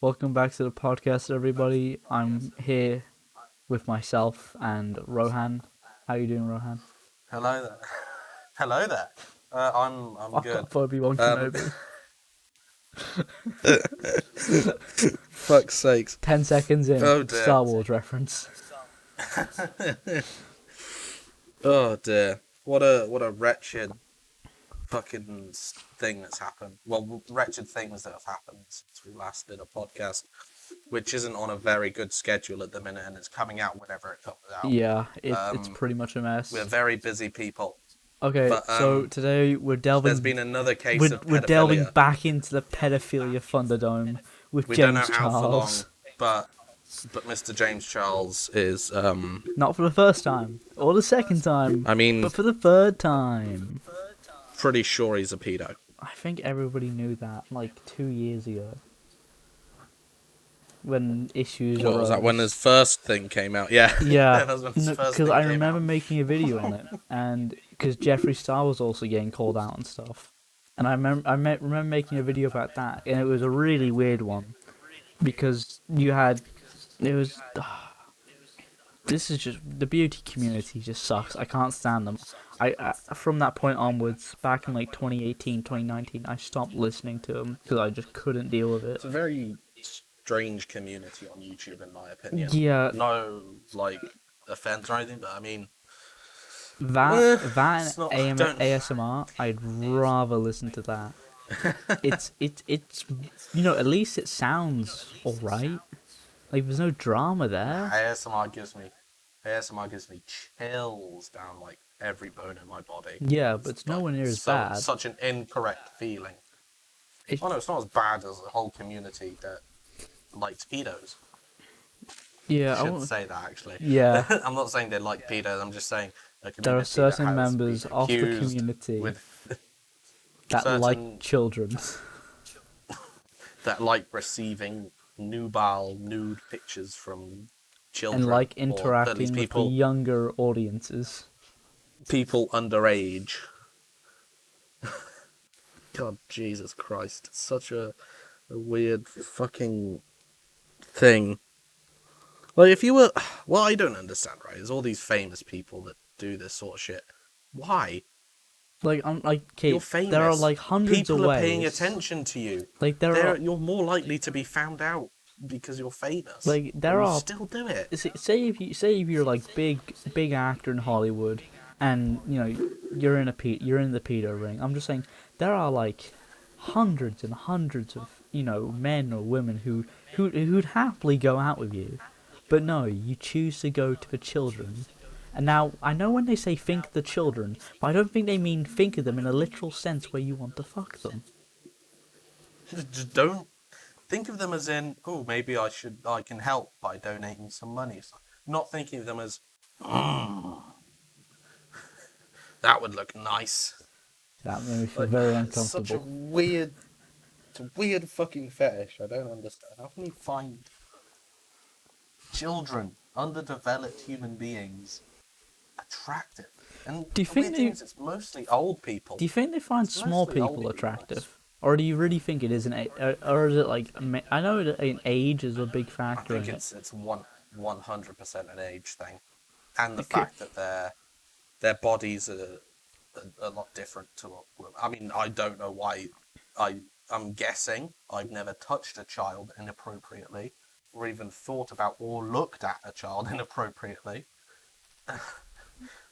Welcome back to the podcast, everybody. I'm here with myself and Rohan. How you doing, Rohan? Hello there. Hello there. I'm Fuck good. off, Obi-Wan Um, Kenobi. Fuck's sakes. 10 seconds in, Oh dear. Star Wars reference. Oh dear. What a wretched fucking thing that's happened. Well, wretched things that have happened since we last did a podcast, which isn't on a very good schedule at the minute, and it's coming out whenever it comes out. Yeah, it's Um, pretty much a mess. we're very busy people, Okay, but so today there's been another case of we're delving pedophilia. back into the pedophilia Thunderdome with We don't know James how for long, Charles. but Mr. James Charles is Not for the first time, or the second time, I mean, but for the third time. pretty sure he's a pedo. I think everybody knew that like 2 years ago. When issues What was that? arose. When his first thing came out? Yeah. Yeah, That was when his first because thing I came remember out. making a video on it, and because Jeffree Star was also getting called out and stuff, and remember making a video about that, and it was a really weird one, because it was. This is just the beauty community just sucks. I can't stand them. I from that point onwards, back in like 2018, 2019, I stopped listening to them because I just couldn't deal with it. It's a very strange community on YouTube, in my opinion. Yeah, No, offense or anything, but I mean, that it's and not. Don't. ASMR, I'd rather listen to that. It's at least it sounds alright. Like there's no drama there. ASMR gives me chills down like every bone in my body. Yeah, but it's nowhere near as bad. Such an incorrect feeling. It, Oh no, it's not as bad as the whole community that likes pedos. yeah, I shouldn't say that actually. yeah. I'm not saying they like pedos. I'm just saying a community There are certain that has members been of the accused community with that certain like children that like receiving nude pictures from children and like or at interacting least with the younger audiences. people underage. God, Jesus Christ, it's such a weird fucking thing. Like, if you were... What I don't understand, right, is all these famous people that do this sort of shit. Why? Like I'm like, Kate, You're famous. there are like hundreds People of ways. are paying attention to you. Like You're more likely to be found out because you're famous. like and there you are still do it. say if you're like big actor in Hollywood, and you're in the pedo ring. I'm just saying there are like hundreds and hundreds of men or women who'd happily go out with you, but no, you choose to go to the children. And now I know when they say think of the children, but I don't think they mean think of them in a literal sense where you want to fuck them. Just don't think of them as in, oh, maybe I can help by donating some money. Not thinking of them as, that would look nice. That made me feel very It's such a uncomfortable. weird fucking fetish. I don't understand. How can you find children, underdeveloped human beings, attractive? And Do you the think weird they- thing is it's mostly old people. Do you think they find It's small mostly old people people. attractive? Or do you really think it is or is it like, I know that age is a big I factor think in it's 100% an age thing, and the It could- fact that their bodies are a lot different to. I mean, I don't know why. I'm guessing I've never touched a child inappropriately, or even thought about or looked at a child inappropriately.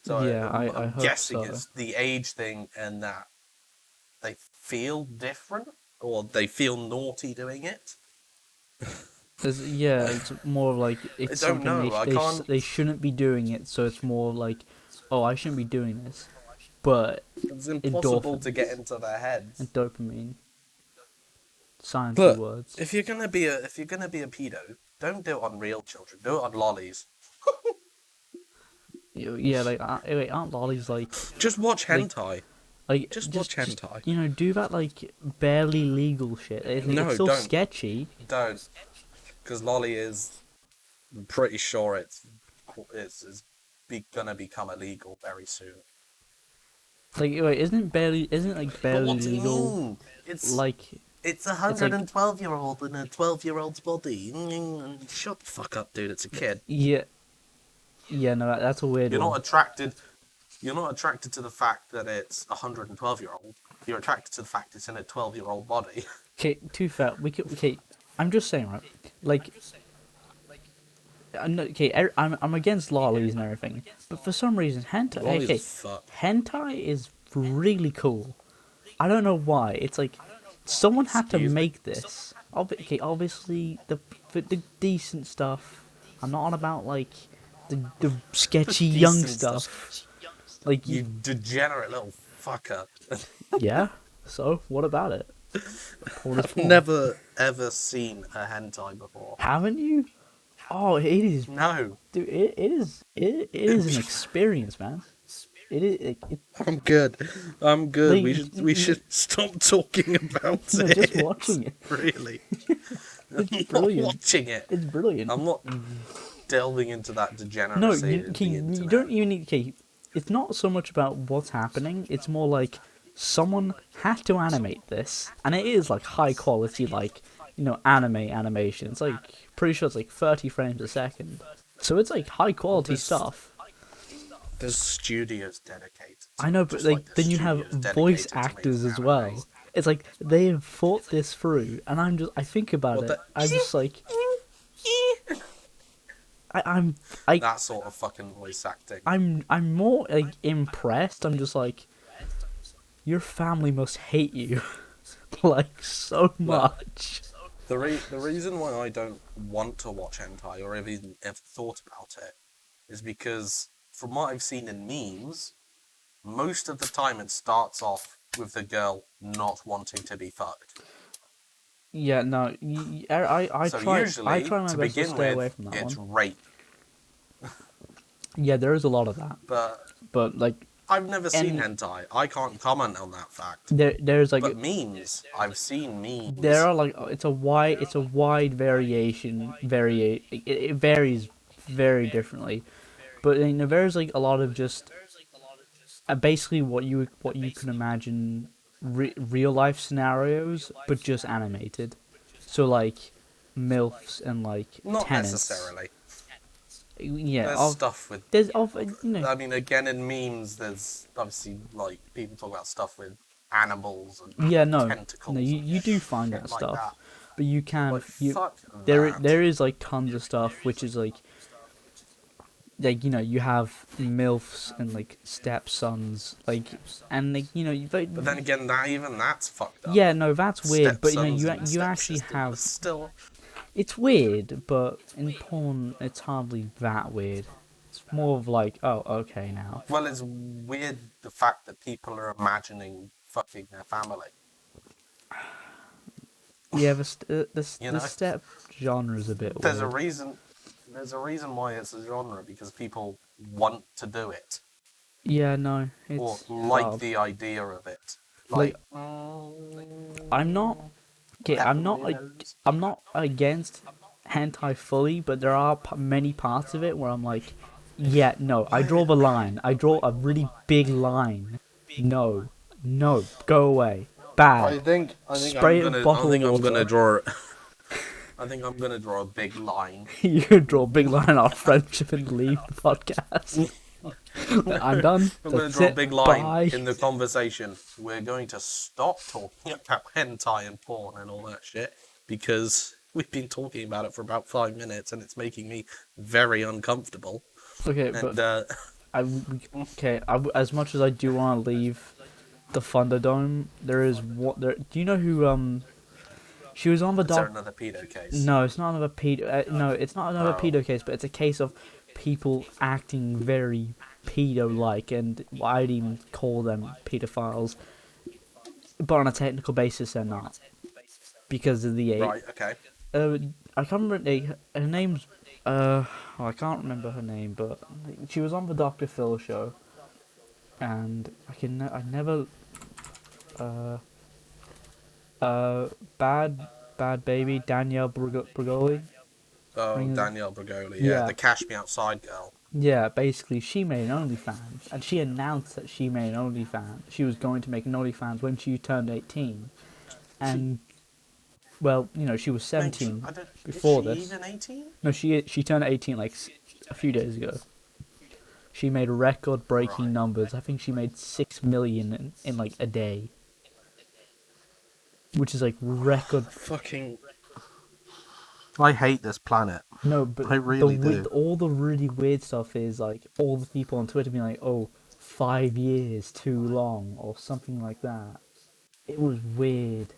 So Yeah, I I'm hope guessing so. it's the age thing, and that they feel different or they feel naughty doing it. It's more of like it's I don't something know. I can't. they shouldn't be doing it, so it's more like, oh, I shouldn't be doing this. But It's impossible to get endorphins into their heads. and dopamine, sciencey But words. if you're gonna be a pedo, don't do it on real children. Do it on lollies. Yeah, like wait, aren't lollies like Just watch Like- hentai. like Just watch hentai. do that like barely legal shit. No, It's still don't. sketchy. Don't, because lolly is. I'm pretty sure it's gonna become illegal very soon. Like wait, isn't it like But barely what do you legal? mean? It's Like It's a It's like 112-year-old in a 12-year-old's body. Shut the fuck up, dude. It's a kid. yeah, yeah. No, that's a weird You're one. not attracted. You're not attracted to the fact that it's a 112-year-old. You're attracted to the fact it's in a 12-year-old body. Okay, too fair. We could. Okay, I'm just saying, right? Like, okay, I'm against lollies and everything, but for some reason, hentai. Lollies Okay, as fuck. hentai is really cool. I don't know why. It's like someone had to Excuse me? make this. Okay, obviously for the decent stuff. I'm not on about like the sketchy young Decent stuff. stuff. Like You degenerate little fucker. yeah. So what about it? Porn is I've porn. never ever seen a hentai before. Haven't you? Oh, it is, No. dude. It is an experience, man. It is. I'm good. I'm good. Like, We should stop talking about no, it. just watching it. Really. It's I'm brilliant. not watching it. It's brilliant. I'm not delving into that degeneracy. No, of the you internet. don't even need. Okay, it's not so much about what's happening. It's more like someone had to animate this, and it is like high quality, like anime animation. It's like pretty sure it's like 30 frames a second. So it's like high quality This- stuff. There's studios dedicated. to I know, it, but just like the then you have studios voice dedicated to making actors as anime. well. It's like they have thought this through, and I think about What it. the- I'm just like, I'm That sort of fucking voice acting. I'm more like impressed. I'm just like, your family must hate you, like so Well, much. The reason why I don't want to watch hentai or even ever thought about it is because from what I've seen in memes, most of the time it starts off with the girl not wanting to be fucked. Yeah, no, I So try usually, my to best to begin stay away with, from that it's one. rape. Yeah, there is a lot of that, But like I've never seen And- hentai. I can't comment on that fact. there's like But memes, I've seen memes. there are like it's a wide variation. It varies very differently, but there's like a lot of just basically what you can imagine real life scenarios, but just animated. So like milfs and like Not tenants. necessarily. Yeah, There's stuff with. there's I mean, again, in memes, there's obviously like people talk about stuff with animals and yeah, no, tentacles. no, you do find shit that like stuff, that. but you can Like, fuck that. there is like tons of stuff which is like you have milfs and like stepsons, like and like But then again, that's fucked up. yeah, no, that's weird, but Stepsons and you actually stepsisters are have still. it's weird, but in porn it's hardly that weird. It's more of like, oh, okay now. Well, it's weird the fact that people are imagining fucking their family. Yeah, You the know? step genre is a bit There's weird. a reason. There's a reason why it's a genre because people want to do it Yeah, no, or it's like wild. the idea of it. Like, Like, I'm not. Okay, I'm not against hentai fully, but there are many parts of it where I'm like, yeah, no, I draw the line. I draw a really big line. No, go away. Bad. Spray it with bottled water. draw. I think I'm gonna draw a big line. You could draw a big line on friendship and leave the podcast. I'm done. I'm gonna That's draw a it. big line Bye. in the conversation. We're going to stop talking about hentai and porn and all that shit because we've been talking about it for about 5 minutes and it's making me very uncomfortable. Okay, And but as much as I do want to leave the Thunderdome, there is what there. Do you know who She was on the is there doc. another pedo case? No, it's not another pedo. No, it's not another Oh. pedo case, but it's a case of people acting very pedo-like, and I'd even call them pedophiles. But on a technical basis, they're not because of the age. Right. Okay. I can't remember her name's. I can't remember her name, but she was on the Dr. Phil show, and I never. Bad baby Danielle Bregoli. Oh, Rings- Danielle Bregoli. Yeah. Yeah, the Cash Me Outside girl. Yeah, basically, she made an OnlyFans, and she announced that she made an OnlyFans. She was going to make an OnlyFans when she turned 18, and Well, she was Mate, 17 I don't. Is before she this. even 18? No, she turned 18 like a few days ago. She made record-breaking Right. numbers. I think she made 6 million in like a day, which is like record. Fucking. I hate this planet. No, but I really do. all the really weird stuff is like all the people on Twitter being like, "Oh, 5 years too long" or something like that. It was weird.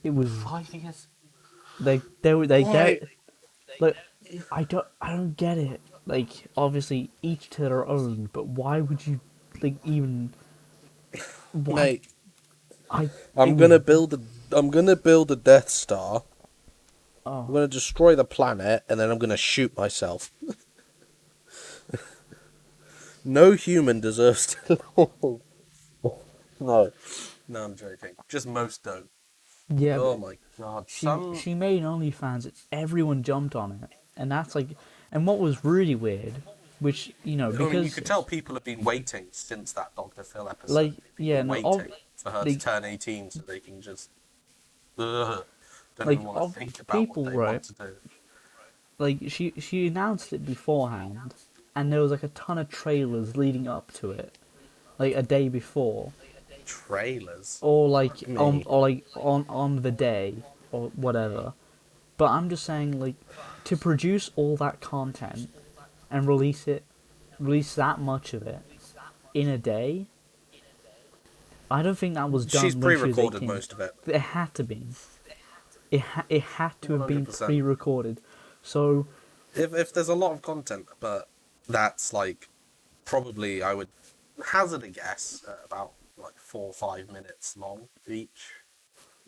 It was 5 years. they Why? get like I don't get it. Like obviously each to their own, but why would you like even why Mate, I it I'm was gonna build a. I'm gonna build a Death Star. I'm oh gonna destroy the planet, and then I'm gonna shoot myself. No human deserves to live. No. No, I'm joking. Just most don't. yeah, Oh but my god. she Some. she made OnlyFans and everyone jumped on it, and that's like and what was really weird, which I mean, you because could tell people have been waiting since that Dr. Phil episode. like They've yeah been no waiting for her to like turn 18 so they can just. Ugh, don't even like want to of think about what people they right want to do. like she announced it beforehand, and there was like a ton of trailers leading up to it, like a day before, Trailers. or like Fuck me. on the day or whatever. But I'm just saying, like, to produce all that content and release that much of it in a day. I don't think that was She's done when she was pre-recorded 18. most of it. It had to be. It had to have been 100%. pre-recorded. So If there's a lot of content, but that's like probably I would hazard a guess at about like 4 or 5 minutes long each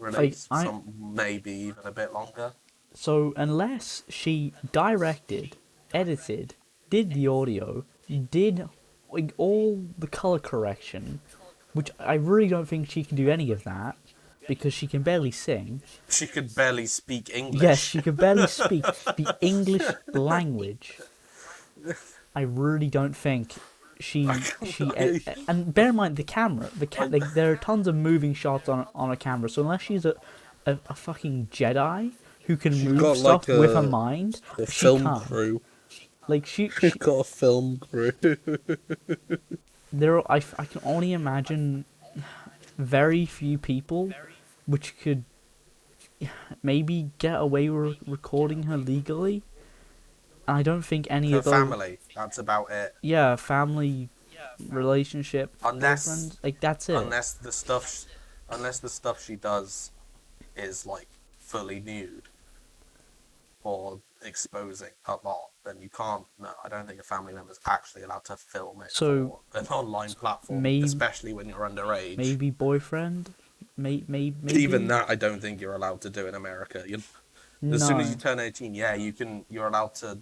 like release. I Some maybe even a bit longer. so unless she directed, edited, did the audio, did like all the color correction, which I really don't think she can do any of that because she can barely sing. She could barely speak Yes, English. she can barely speak the English language. I really don't think and bear in mind the camera, like, there are tons of moving shots on a camera. So unless she's a fucking Jedi who can She's move got like stuff with her mind, a she film can't. crew. Like She's got a film crew. I can only imagine very few people which could maybe get away with recording her legally. I don't think any Her of those. family. That's about it. Yeah, family, relationship, Unless boyfriend, like that's it. unless the stuff unless the stuff she does is like fully nude or exposing a lot, then you can't. No, I don't think a family member's actually allowed to film it So for an online platform, maybe especially when you're underage. maybe boyfriend, Even maybe that, I don't think you're allowed to do in America. As soon as you no. turn 18, yeah, you can. You're allowed to.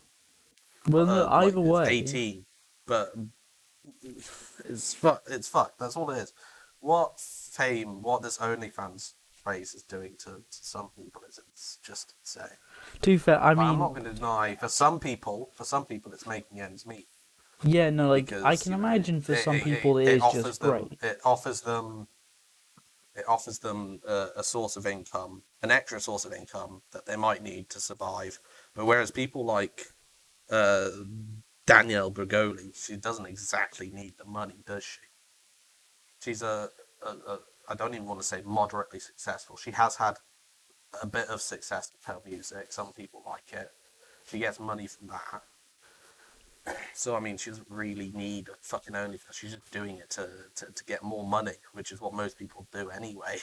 Well, no, Like either it's way, 18, but it's fucked. That's all it is. What fame, what this OnlyFans phrase is doing to some people is it's just insane. to be fair, I But I'm mean, not going to deny for some people it's making ends meet yeah, no, like I because can you know imagine for some it, people it it is offers just them great. a source of income, an extra source of income that they might need to survive. But whereas people like uh, Danielle Bregoli, she doesn't exactly need the money, does she? She's a I don't even want to say moderately successful. She has had a bit of success with her music. Some people like it. She gets money from that. So I mean, she doesn't really need fucking OnlyFans. She's just doing it to get more money, which is what most people do anyway.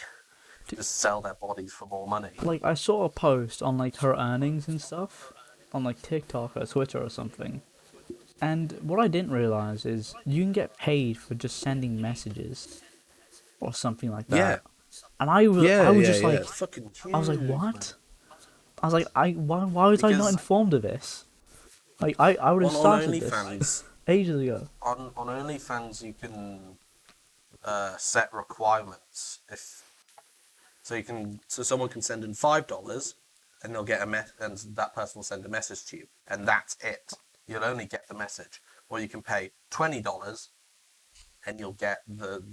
Just sell their bodies for more money. Like I saw a post on like her earnings and stuff on like TikTok or Twitter or something. And what I didn't realize is you can get paid for just sending messages or something like Yeah, that. And I was just yeah. like, It's fucking I was like, huge, man. what? I was like, why was I not Because informed of this? Like, I would have on started this OnlyFans, ages ago. on OnlyFans, you can set requirements. So someone can send in $5, and they'll get and that person will send a message to you, and that's it. You'll only get the message, or you can pay $20, and you'll get the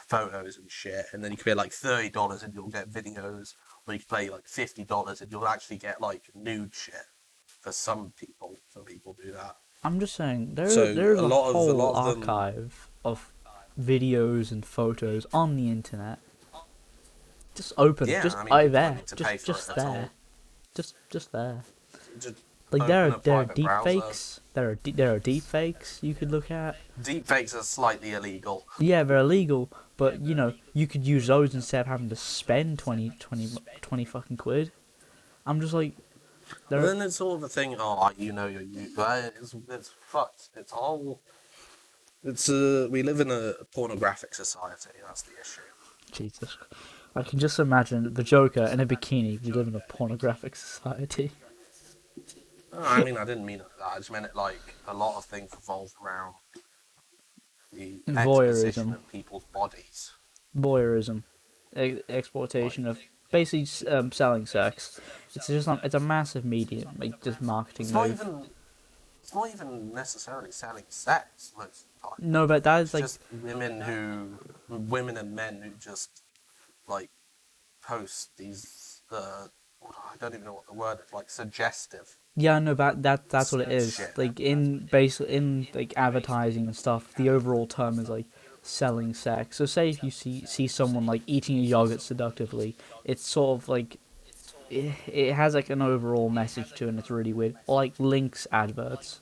photos and shit, and then you can pay like $30 and you'll get videos, or you can pay like $50 and you'll actually get like nude shit. For some people do that. I'm just saying So there's a a lot whole of them, archive of videos and photos on the internet. Just open, yeah. just I mean, I you don't there, need to pay for it just at there, all. just there. Just Like open a there are private deep browser. fakes. There are deep fakes you could look at. Deepfakes are slightly illegal. Yeah, they're illegal, but you could use those instead of having to spend 20 fucking quid. I'm just like, But they're then it's all the thing. Oh, it's fucked. It's all. It's we live in a pornographic society. That's the issue. Jesus. I can just imagine the Joker in a bikini. We live in a pornographic society. Oh, I mean, I didn't mean it like that. I just meant it like a lot of things revolved around the exposition Voyeurism, of people's bodies. voyeurism, Like, exploitation of basically selling sex. It's a massive medium, like just marketing it's not move. even. It's not even necessarily selling sex most of the time. No, but that is It's like just women and men who just like post these. I don't even know what the word is. Like suggestive yeah, no, that's what it is. shit. Like in like advertising and stuff, the overall term is like selling sex. So say if you see someone like eating a yogurt seductively, it's sort of like it has like an overall message to it and it's really weird. Or like links adverts.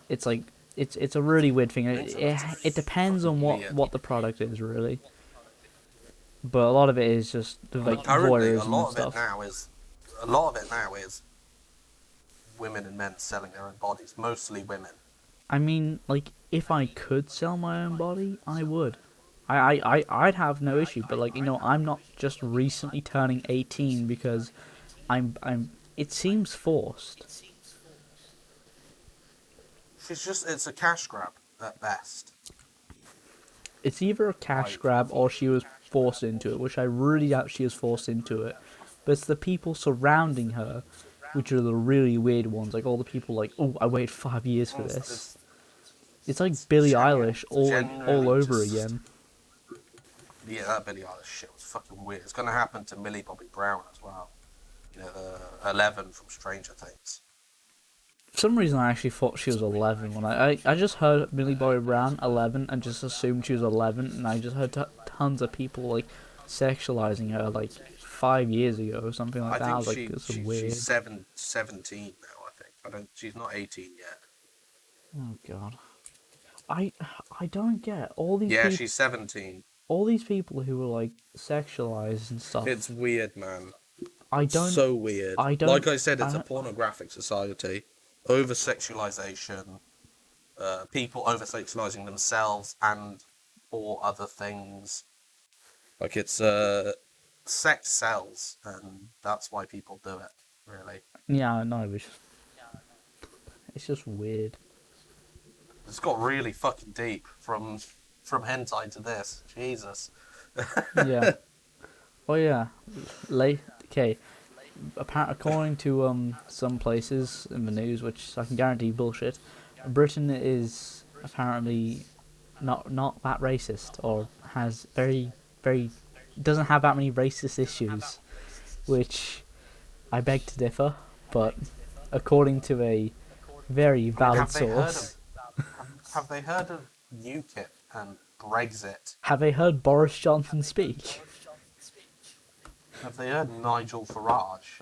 It's like it's a really weird thing. It depends on Fucking weird. what the product is really. But a lot of it is just But like currently, voyeurism and stuff. a lot of it now is women and men selling their own bodies. Mostly women. I mean, like, if I could sell my own body, I would. I'd have no issue, but like, I'm not just recently turning 18 because it seems forced. It's a cash grab at best. It's either a cash Like, grab or she was forced into it, which I really doubt she was forced into it. But it's the people surrounding her, which are the really weird ones. Like all the people like, oh, I waited 5 years for this. It's like Billie Eilish all generally over just again. yeah, that Billie Eilish shit was fucking weird. It's gonna happen to Millie Bobby Brown as well. You know, the 11 from Stranger Things. For some reason, I actually thought she was 11 when I just heard Millie Bobby Brown 11 and just assumed she was 11, and I just heard tons of people like sexualizing her like 5 years ago or something like I that. I think was like, this is weird. she's 17 now. I think she's not 18 yet. Oh god, I don't get all these Yeah, people. she's 17. All these people who were like sexualized and stuff. It's weird, man. I don't. So weird. I don't. Like I said, it's I, a pornographic society. Over sexualization. People over sexualizing themselves and or other things. Like it's sex sells, and that's why people do it. Really, yeah, no, it's just weird. it's got really fucking deep from hentai to this. Jesus. Yeah. Oh yeah. Okay. According to some places in the news, which I can guarantee bullshit, Britain is apparently not that racist, or has very doesn't have that many racist issues, which I beg to differ. But according to a very valid have they heard source, of have they heard of UKIP and Brexit? have they heard Boris Johnson speak? Have they heard Nigel Farage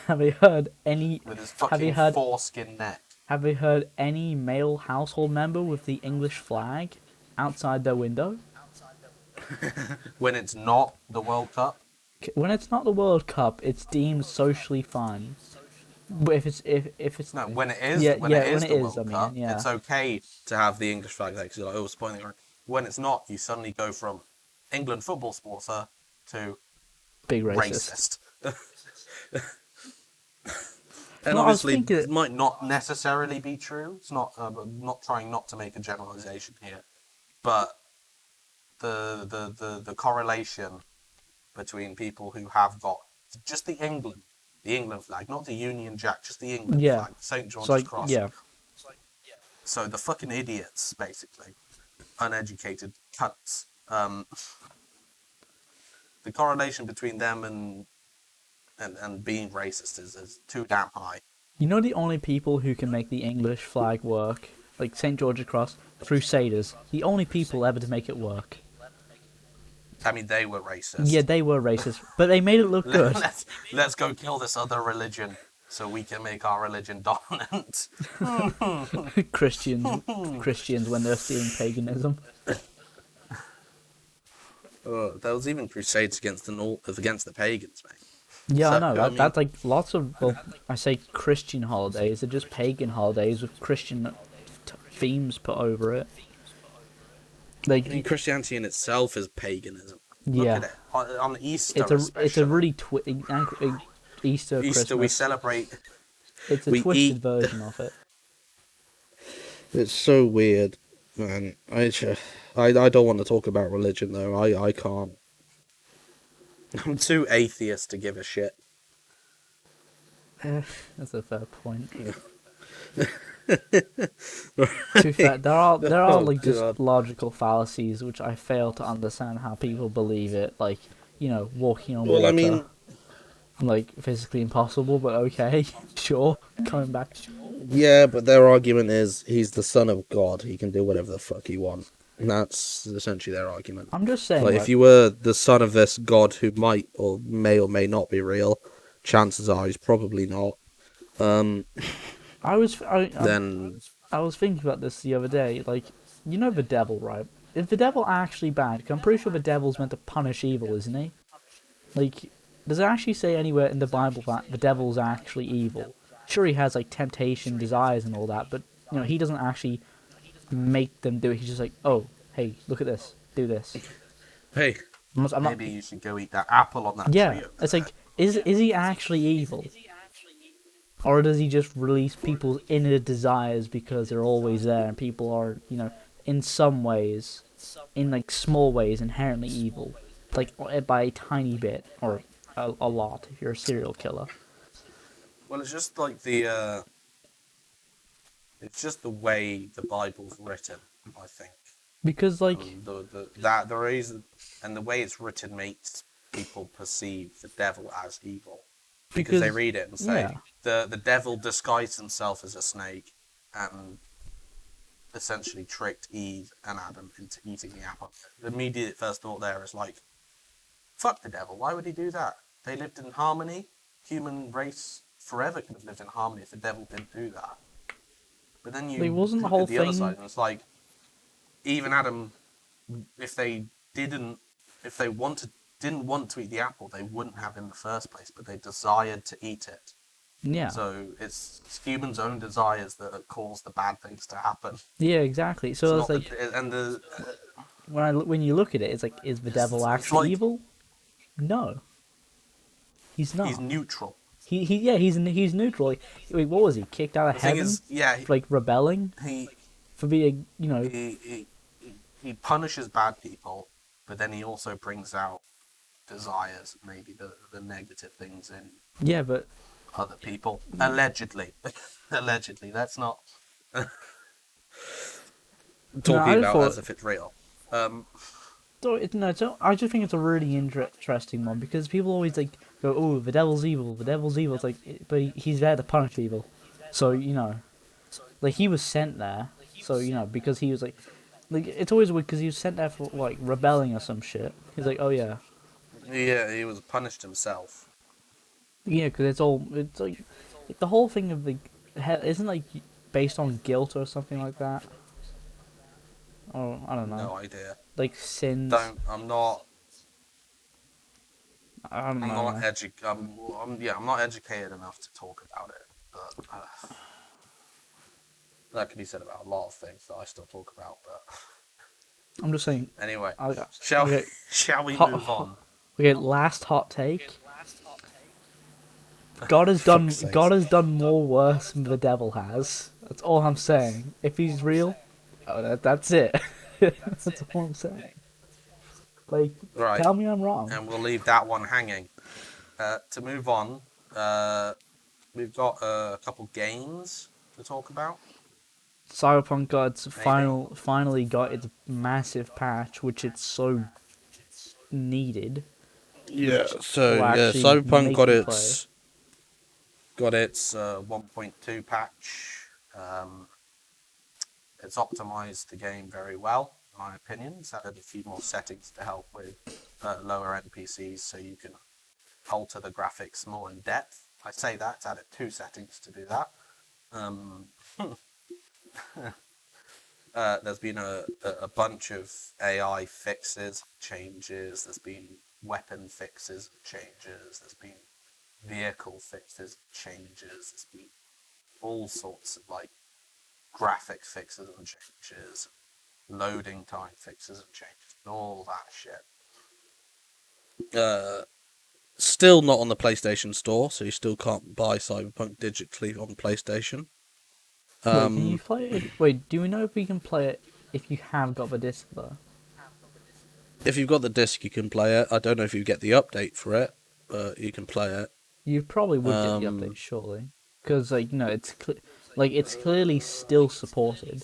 Have they heard any? with his Have you fucking heard? foreskin neck? Have they heard any male household member with the English flag outside their window? When it's not the World Cup? When it's not the World Cup, it's deemed socially fine. But if it's No, when it is, yeah, when yeah, it is when it the is, World I mean, Cup, yeah. it's okay to have the English flag there because you're like, oh, it's pointing around. When it's not, you suddenly go from England football supporter to Big racist. And No, I was obviously, thinking- it might not necessarily be true. It's not. I'm not trying not to make a generalization here, but the correlation between people who have got just the England flag, not the Union Jack, just the England Yeah. flag, St. George's So like, Cross. yeah, So the fucking idiots, basically, uneducated cunts. The correlation between them and and being racist is too damn high. You know the only people who can make the English flag work, like St. George's Cross, Crusaders, the only people ever to make it work. I mean, they were racist. Yeah, they were racist, but they made it look good. Let's go kill this other religion so we can make our religion dominant. Christians when they're stealing paganism. There was even crusades against the pagans, mate. Yeah, So, I know. I mean- That's like lots of, well, I say Christian holidays. They're just pagan holidays with Christian themes put over it. Like, I mean, Christianity in itself is paganism. yeah, Look at it. On Easter, it's a especially. really Easter, Easter, Christmas. we celebrate. It's a we twisted eat- version of it. It's so weird, man. I don't want to talk about religion though. I can't. I'm too atheist to give a shit. That's a fair point. To be fair, there are Oh, like just God. logical fallacies which I fail to understand how people believe it. Like, you know, walking on Well, water. I mean, Like physically impossible, but okay, sure. Coming back. yeah, but their argument is he's the son of God. He can do whatever the fuck he wants. And that's essentially their argument. I'm just saying. Like, Like, if you were the son of this God who might or may not be real, chances are he's probably not. I Then was thinking about this the other day. Like, you know the devil, right? Is the devil actually bad? 'Cause I'm pretty sure the devil's meant to punish evil, isn't he? Like, does it actually say anywhere in the Bible that the devil's actually evil? Sure, he has like temptation, desires, and all that, but you know he doesn't actually make them do it. He's just like, oh, hey, look at this, do this. hey, I'm not, maybe you should go eat that apple on that tree. yeah, over it's there. like, is he actually evil? Or does he just release people's inner desires because they're always there and people are, you know, in some ways, in like small ways, inherently evil? Like by a tiny bit or a lot if you're a serial killer. Well, it's just like it's just the way the Bible's written, I think. Because like, The reason and the way it's written makes people perceive the devil as evil because they read it and say yeah. the devil disguised himself as a snake and essentially tricked Eve and Adam into eating the apple. The immediate first thought there is like, fuck the devil, why would he do that? They lived in harmony. Human race forever could have lived in harmony if the devil didn't do that. But then you Like, wasn't the look whole at the other thing- side and it's like, Eve and Adam, if they didn't want to eat the apple, they wouldn't have in the first place, but they desired to eat it. Yeah. So it's humans' own desires that cause the bad things to happen. Yeah, exactly. So it's not like, the when you look at it, it's like, is the devil it's actually like- evil? No. He's not. he's neutral. He's neutral. Like, wait, what was he? Kicked out of The thing heaven is, yeah, for like rebelling he for being, you know. he punishes bad people, but then he also brings out desires, maybe the negative things in Yeah, but other people. Allegedly. Allegedly. That's not talking I about thought- as if it's real. I just think it's a really interesting one because people always like go, "Oh, the devil's evil. The devil's evil." It's like, but he's there to punish evil. So you know, like he was sent there. So you know, because he was like it's always weird because he was sent there for like rebelling or some shit. He's like, "Oh yeah, Yeah, he was punished himself. yeah," because it's like the whole thing of the isn't like based on guilt or something like that. Oh, I don't know. No idea. Like sins. I'm not I don't know. I'm not educated enough to talk about it. But that could be said about a lot of things that I still talk about, but I'm just saying. anyway. Okay. Shall we Hot- move on? Okay, last hot take. God has done Fuck's sakes. God has done more worse than the devil has. That's all I'm saying. If he's real, that's it. That's all I'm saying. Like, Right. tell me I'm wrong. And we'll leave that one hanging. To move on, we've got a couple games to talk about. Cyberpunk got its finally got its massive patch, which it's so needed. Yeah. which So will yeah, actually Cyberpunk make me play. got its 1.2 patch. Um, it's optimized the game very well, in my opinion. It's added a few more settings to help with lower NPCs, so you can alter the graphics more in depth. I say that, it's added 2 settings to do that. Um, there's been a bunch of AI fixes, changes. There's been weapon fixes, changes. There's been vehicle fixes, changes. There's been all sorts of like graphic fixes and changes, loading time fixes and changes, and all that shit. Still not on the PlayStation Store, so you still can't buy Cyberpunk digitally on PlayStation. Wait, can you Um, play it? Wait, do we know if we can play it if you have got the disc though? if you've got the disc, you can play it. I don't know if you get the update for it, but you can play it. You probably would get the update, Um, surely, because it's clearly still supported.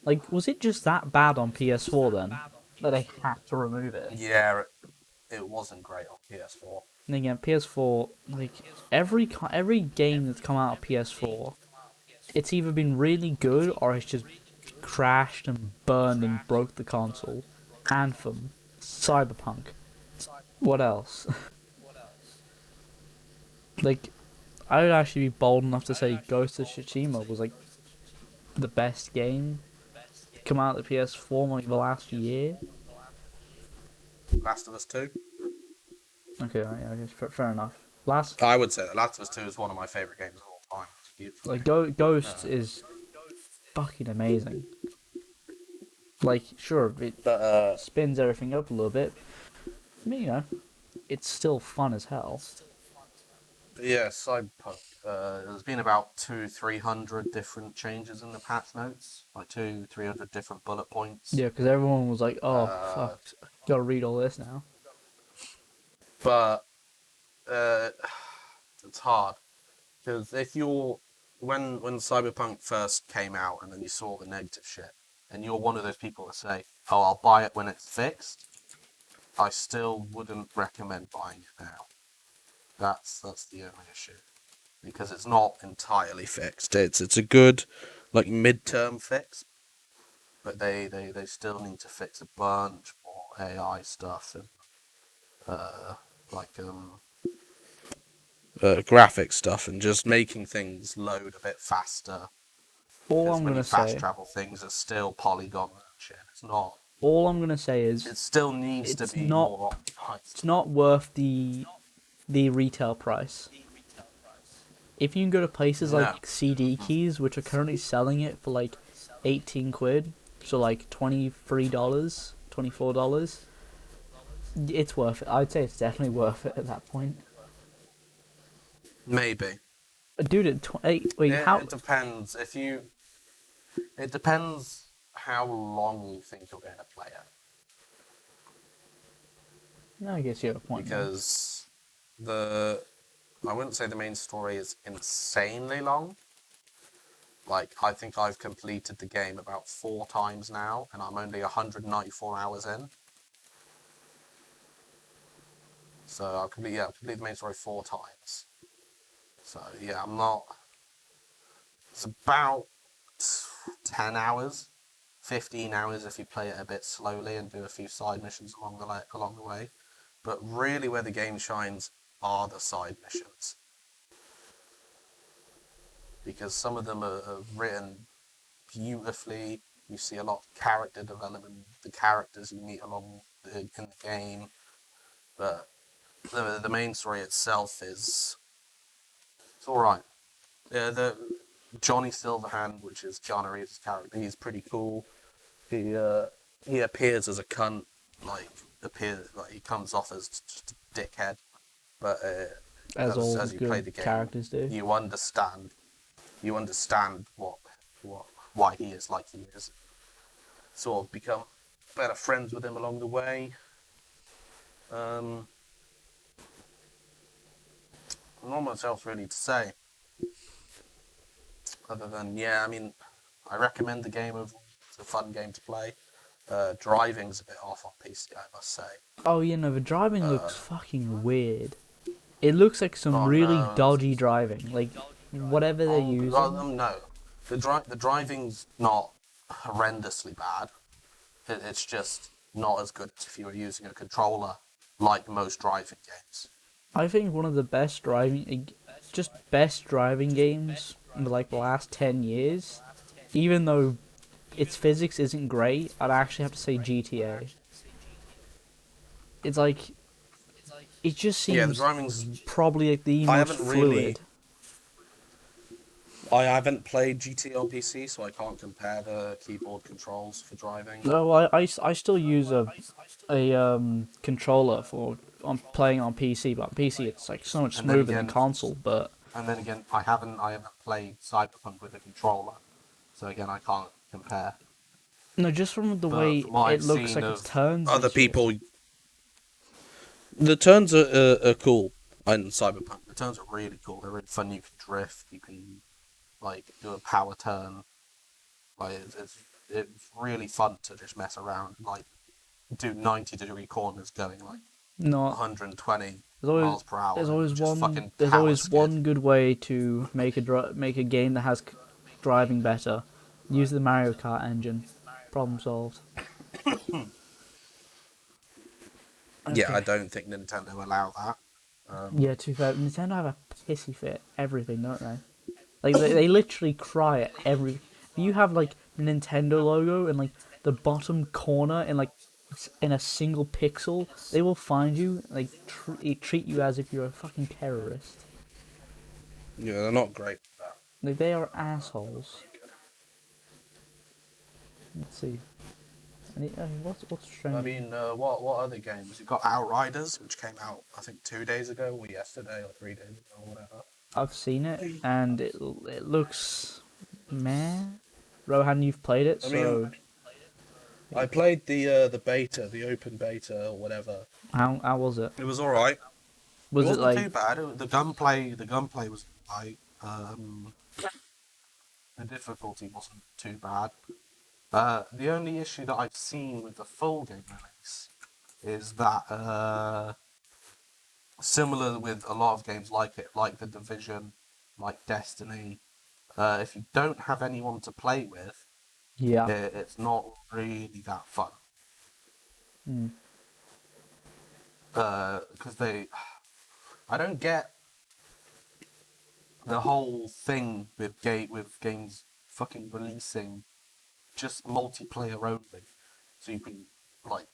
Like, was it just that bad on PS4 then that they had to remove it? yeah, it wasn't great on PS4. And again, PS4, like every game that's come out of PS4, it's either been really good or it's just crashed and burned and broke the console. Anthem, Cyberpunk, what else? Like, I would actually be bold enough to say Ghost of Tsushima was like the best game to come out of the PS4 in like the last year. Last of Us 2. Okay, right, I guess fair enough. Last I would say that Last of Us 2 is one of my favorite games of all time. It's a beautiful like game. Ghost is fucking amazing. Like, sure, it But spins everything up a little bit. I mean, it's still fun as hell. yeah, Cyberpunk. There's been about 300 different changes in the patch notes, like 300 different bullet points. Yeah, because everyone was like, "Oh Uh, fuck, gotta read all this now." but uh, it's hard because if you're when Cyberpunk first came out and then you saw the negative shit, and you're one of those people that say, "Oh, I'll buy it when it's fixed," I still wouldn't recommend buying it now. That's the only issue because it's not entirely fixed. It's a good like midterm fix, but they still need to fix a bunch more AI stuff and uh, like graphic stuff and just making things load a bit faster. All Because I'm when you gonna fast say, travel, things are still polygon and shit. It's not. all I'm gonna say is, It still needs to it's be not, more optimized. it's not worth the retail price. If you can go to places No. like CD Keys, which are currently selling it for like 18 quid, so like $23, $24, it's worth it. I'd say it's definitely worth it at that point. Maybe. Dude, wait, how? It depends. It depends how long you think you're going to play it. No, I guess you have a point there. Because the I wouldn't say the main story is insanely long. Like, I think I've completed the game about 4 times now, and I'm only 194 hours in. So I've completed the main story 4 times. So yeah, I'm not. It's about 10 hours, 15 hours if you play it a bit slowly and do a few side missions along the way. But really, where the game shines are the side missions, because some of them are written beautifully. You see a lot of character development, the characters you meet in the game, but the main story itself is it's all right. Yeah, the Johnny Silverhand, which is Keanu Reeves' character, he's pretty cool. He appears as a cunt, like he comes off as just a dickhead, but As all as you play good the game, characters do. you understand what why he is like he is. Sort of become better friends with him along the way. Not much else really to say, other than yeah, I mean, I recommend the game overall. It's a fun game to play. driving's a bit off on PC, I must say. Oh, the driving Uh, looks fucking weird. It looks like some oh really no, dodgy driving. Like, whatever they're using. no, the driving's not horrendously bad. It's just not as good as if you were using a controller, like most driving games. I think one of the best driving games in like the last 10 years, even though its physics isn't great, I'd actually have to say GTA. It's like, it just Yeah, the seems driving's. probably like the I most haven't really. fluid. I haven't played GT on PC, so I can't compare the keyboard controls for driving. No, I still use a controller for on playing on PC, but on PC it's like so much And then smoother than again, console. But I haven't played Cyberpunk with a controller, so again, I can't compare. no, just from the But way from what it I've looks seen like its of turns and other shit. people, the turns are cool in Cyberpunk. The turns are really cool. They're really fun. You can drift. You can like do a power turn. Like it's really fun to just mess around. Like do 90-degree corners going like Not 120 there's always miles per hour and just fucking there's power always skid. one good way to make a game that has driving better. Use the Mario Kart engine. Problem solved. Yeah, I Okay. don't think Nintendo allow that. Yeah, to be fair, Nintendo have a pissy fit at everything, don't they? Like they literally cry at every. If you have like Nintendo logo in like the bottom corner in like in a single pixel, they will find you like treat you as if you're a fucking terrorist. Yeah, they're not great at that. Like they are assholes. Let's see. What's I trending? mean, what other games? You've got Outriders, which came out I think 2 days ago, or yesterday, or 3 days ago, or whatever. I've seen it and it looks meh. Rohan, you've played it, I mean, so I played the beta, the open beta, or whatever. how was it? It was all right. It Was it wasn't like too bad. The gunplay was alright. The difficulty wasn't too bad. The only issue that I've seen with the full game release is that similar with a lot of games like it, like The Division, like Destiny, if you don't have anyone to play with, yeah? it's not really that fun. Mm. Because I don't get the whole thing with games fucking releasing just multiplayer only, so like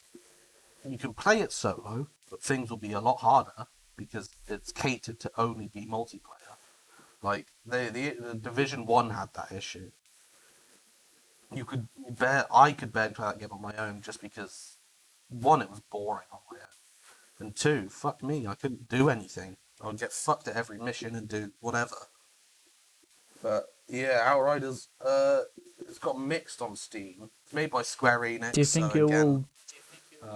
you can play it solo, but things will be a lot harder because it's catered to only be multiplayer. Like the Division 1 had that issue. I could barely play that game on my own just because one, it was boring on my own, and two, fuck me, I couldn't do anything. I would get fucked at every mission and do whatever. But yeah, Outriders, it's got mixed on Steam. It's made by Square Enix, Do you so think it again, will?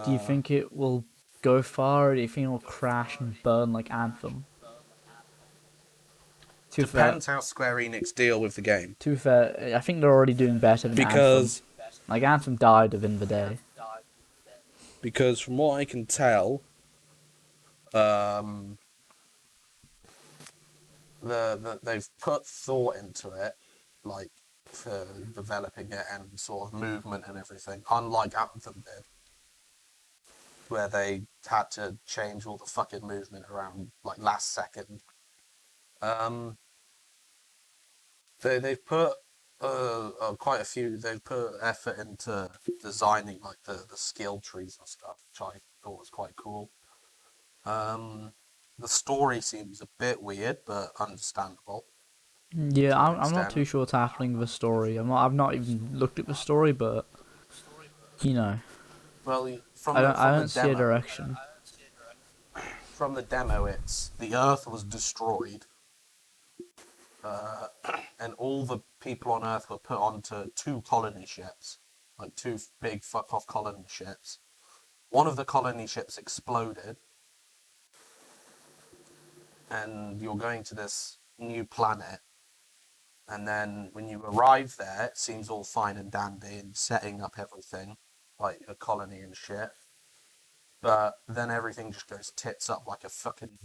Do you think it will go far, or do you think it will crash and burn like Anthem? Too fair. depends how Square Enix deal with the game. Too fair. I think they're already doing better than Anthem. Because Like Anthem died within the day. because from what I can tell, um, they've put thought into it, like for developing it and sort of movement and everything. Unlike Anthem did, where they had to change all the fucking movement around like last second. Um, they've put quite a few. They've put effort into designing like the skill trees and stuff, which I thought was quite cool. The story seems a bit weird, but understandable Yeah, to an I'm not extent. too sure what's happening with the story. I've not even looked at the story, but you know, Well, I from the don't see a demo, direction. it's the Earth was destroyed, uh, and all the people on Earth were put onto two colony ships, like two big fuck off colony ships. One of the colony ships exploded, and you're going to this new planet. And then when you arrive there, it seems all fine and dandy and setting up everything. like a colony and shit. But then everything just goes tits up like a fucking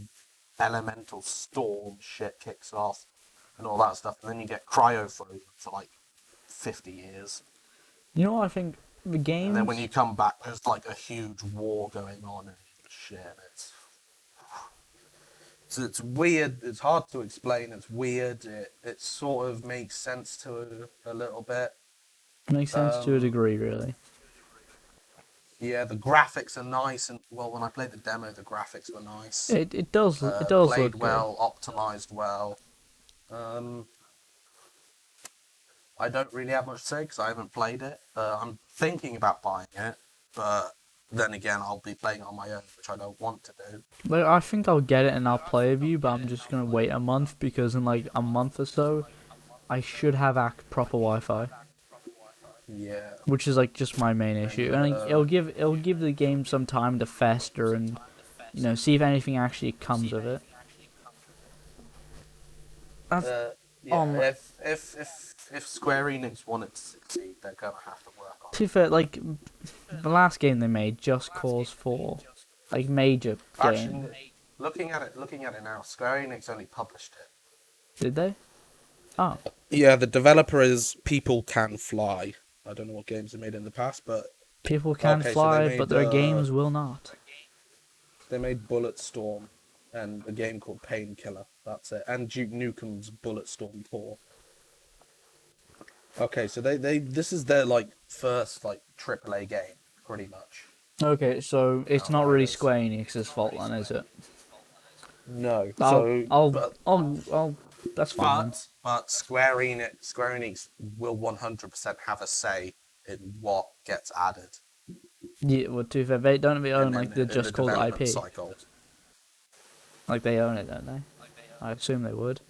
elemental storm. Shit kicks off and all that stuff, and then you get cryo frozen for like 50 years. You know what I think? The And then when games. you come back, there's like a huge war going on and shit. It's weird. It's hard to explain. It's weird. It sort of makes sense to a little bit. Makes sense to a degree, really. Yeah, the graphics are nice, and well, when I played the demo, the graphics were nice. It does Played look good. well, optimized well. Um, I don't really have much to say because I haven't played it. I'm thinking about buying it, but then again, I'll be playing it on my own, which I don't want to do. Like, I think I'll get it and I'll play with you, but I'm just gonna wait a month because in like a month or so, I should have proper Wi-Fi, Yeah, which is like just my main issue. And like, it'll give the game some time to fester and see if anything actually comes of it. That's yeah. If Square Enix wanted to succeed, they're gonna have to work on to be fair, like the last game they made, Just Cause 4, like major it. game. Actually, looking at it now, Square Enix only published it. Did they? Oh, Yeah, the developer is People Can Fly. I don't know what games they made in the past, but people can okay, so fly, but their games will not. they made Bulletstorm and a game called Painkiller. That's it, and Duke Nukem's Bulletstorm 4. Okay, so they this is their like first like AAA game, pretty much. Okay, so it's not really Outriders. Square Enix's fault then, is it? No, I'll, so I'll, but I'll. That's fine. but Square Enix will 100% have a say in what gets added Yeah, well, to be fair, they don't they own like the in the Just Cause development IP. cycle. Like they own it, don't they? I assume they would.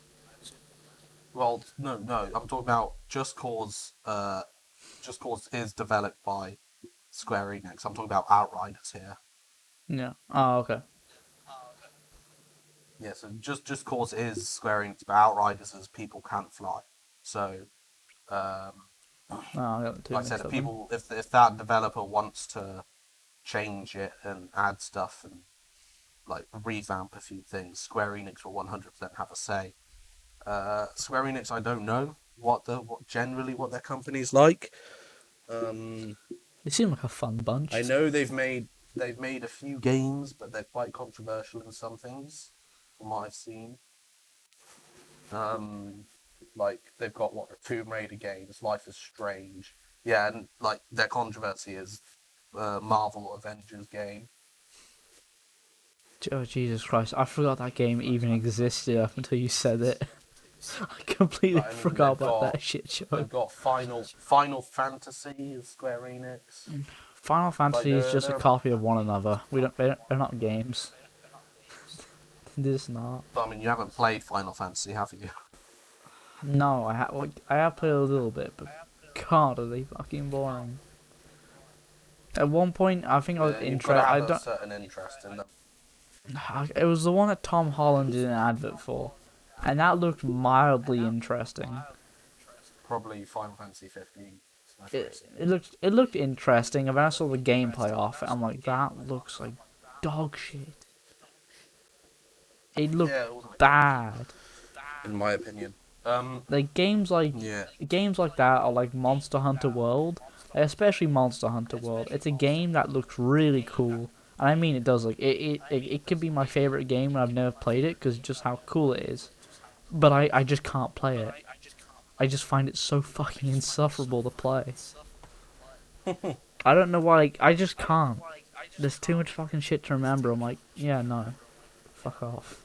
Well, no, I'm talking about Just Cause. Just Cause is developed by Square Enix. I'm talking about Outriders here. Yeah. Oh, okay. Yeah, so Just Cause is Square Enix, but Outriders is People Can't Fly. So, Oh, I got the two like I said, mixed up then. if that developer wants to change it and add stuff and like revamp a few things, Square Enix will 100% have a say. Square Enix, I don't know what their company's like. They seem like a fun bunch. I know they've made a few games, but they're quite controversial in some things, from what I've seen. Like they've got the Tomb Raider games, Life is Strange. Yeah, and like their controversy is Marvel Avengers game. Oh, Jesus Christ. I forgot that game even existed up until you said it. I completely I mean, forgot about that shit show. They've got Final Fantasy is Square Enix. Final Fantasy is just a they're- copy of one another. They're not games. They're just not. But I mean, you haven't played Final Fantasy, have you? No, I have played a little bit, but God, are they fucking boring. At one point, I think I was You've got to interested. I have a don't. certain interest in them. It was the one that Tom Holland did an advert for, and that looked mildly interesting. Probably Final Fantasy 15. It looked interesting, and then I saw the gameplay off it. I'm like, that looks like dog shit. It looked Yeah, it wasn't bad. in my opinion. Like games like that are like Monster Hunter World, especially Monster Hunter World. It's a game that looks really cool, and I mean it does. Like it could be my favorite game, and I've never played it because just how cool it is. But I just can't play it. I just find it so fucking insufferable to play. I don't know why. Like, I just can't. There's too much fucking shit to remember. I'm like, yeah, no, fuck off.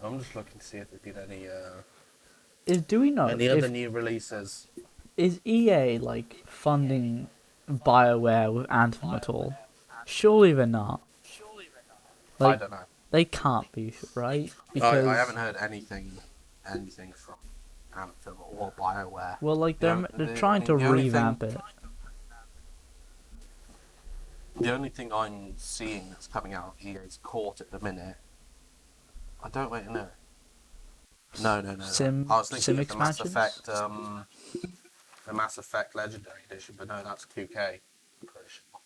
I'm just looking to see if they did any Do we know any other if new releases. is EA like funding BioWare with Anthem at all? Surely they're not. I Like, don't know. they can't be, right? Because I haven't heard anything from Anthem or BioWare. well, like they're The- trying to the only revamp thing- it. The only thing I'm seeing that's coming out of EA's court at the minute, I don't wait no. Sim I was thinking of the Mass expansions? Effect. the Mass Effect Legendary Edition, but no, that's 2K. I'm pretty sure.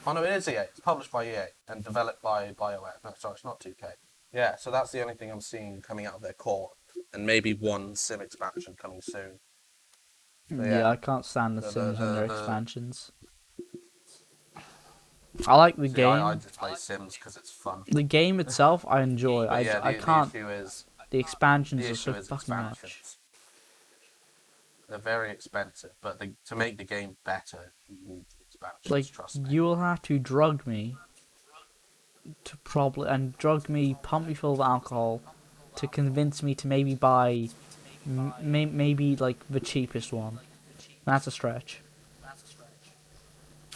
Oh no, it is EA. It's published by EA and developed by BioWare. No, sorry, it's not 2K. Yeah, so that's the only thing I'm seeing coming out of their core, and maybe one sim expansion coming soon. So, Yeah, I can't stand the Sims and their expansions. I like the game. I just play Sims because it's fun. The game itself, I enjoy. But yeah, I can't. The issue is The expansions are so fucking fucking much. expansions. They're very expensive, but to make the game better, you need the expansions. Like, trust me. you will have to drug me pump me full of alcohol, to convince me to maybe buy, maybe like the cheapest one. That's a stretch.